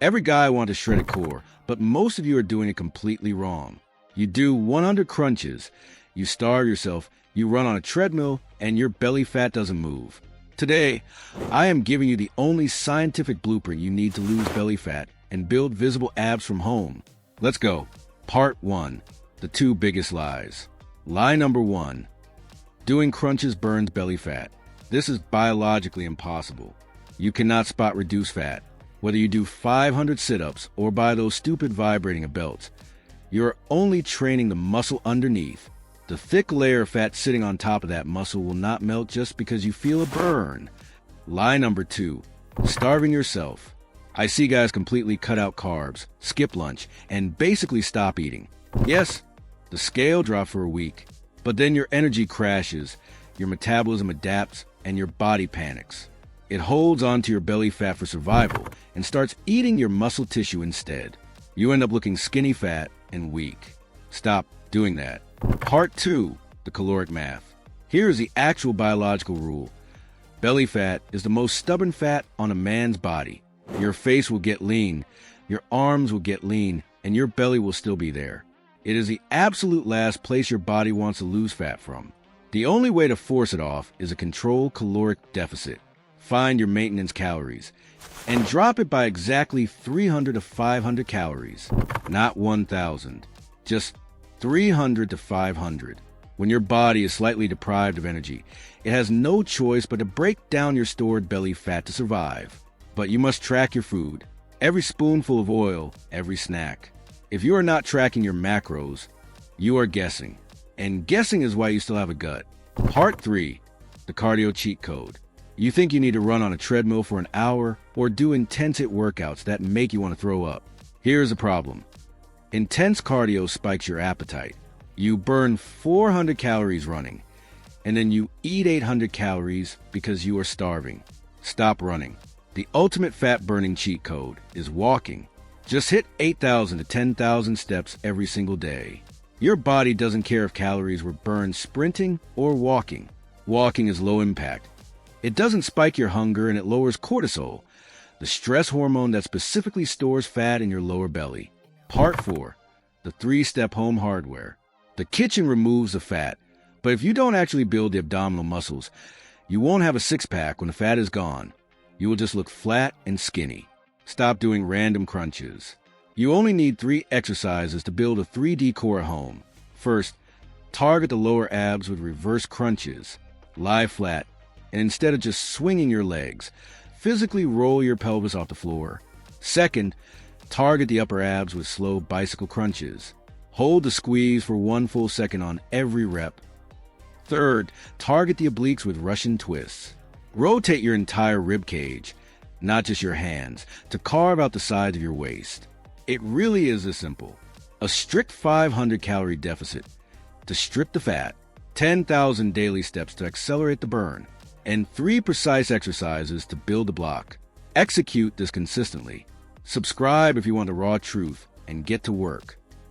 Every guy wants a shredded core, but most of you are doing it completely wrong. You do 100 crunches, you starve yourself, you run on a treadmill, and your belly fat doesn't move. Today, I am giving you the only scientific blueprint you need to lose belly fat and build visible abs from home. Let's go. Part 1. The 2 biggest lies. Lie number 1. Doing crunches burns belly fat. This is biologically impossible. You cannot spot reduced fat. Whether you do 500 sit-ups or buy those stupid vibrating belts, you're only training the muscle underneath. The thick layer of fat sitting on top of that muscle will not melt just because you feel a burn. Lie number 2. Starving yourself. I see guys completely cut out carbs, skip lunch, and basically stop eating. Yes, the scale dropped for a week, but then your energy crashes, your metabolism adapts, and your body panics. It holds onto your belly fat for survival and starts eating your muscle tissue instead. You end up looking skinny fat and weak. Stop doing that. Part 2. The caloric math. Here is the actual biological rule. Belly fat is the most stubborn fat on a man's body. Your face will get lean, your arms will get lean, and your belly will still be there. It is the absolute last place your body wants to lose fat from. The only way to force it off is a controlled caloric deficit. Find your maintenance calories and drop it by exactly 300 to 500 calories, not 1,000, just 300 to 500. When your body is slightly deprived of energy, it has no choice but to break down your stored belly fat to survive. But you must track your food, every spoonful of oil, every snack. If you are not tracking your macros, you are guessing. And guessing is why you still have a gut. Part 3. The cardio cheat code. You think you need to run on a treadmill for an hour or do intense HIIT workouts that make you want to throw up. Here's the problem. Intense cardio spikes your appetite. You burn 400 calories running, and then you eat 800 calories because you are starving. Stop running. The ultimate fat-burning cheat code is walking. Just hit 8,000 to 10,000 steps every single day. Your body doesn't care if calories were burned sprinting or walking. Walking is low impact. It doesn't spike your hunger and it lowers cortisol, the stress hormone that specifically stores fat in your lower belly. Part 4. The 3-step home hardware. The kitchen removes the fat, but if you don't actually build the abdominal muscles, you won't have a six-pack when the fat is gone. You will just look flat and skinny. Stop doing random crunches. You only need 3 exercises to build a 3D core at home. First, target the lower abs with reverse crunches. Lie flat, and instead of just swinging your legs, physically roll your pelvis off the floor. Second, target the upper abs with slow bicycle crunches. Hold the squeeze for 1 full second on every rep. Third, target the obliques with Russian twists. Rotate your entire rib cage, not just your hands, to carve out the sides of your waist. It really is this simple. A strict 500 calorie deficit to strip the fat, 10,000 daily steps to accelerate the burn, and 3 precise exercises to build the block. Execute this consistently. Subscribe if you want the raw truth, and get to work.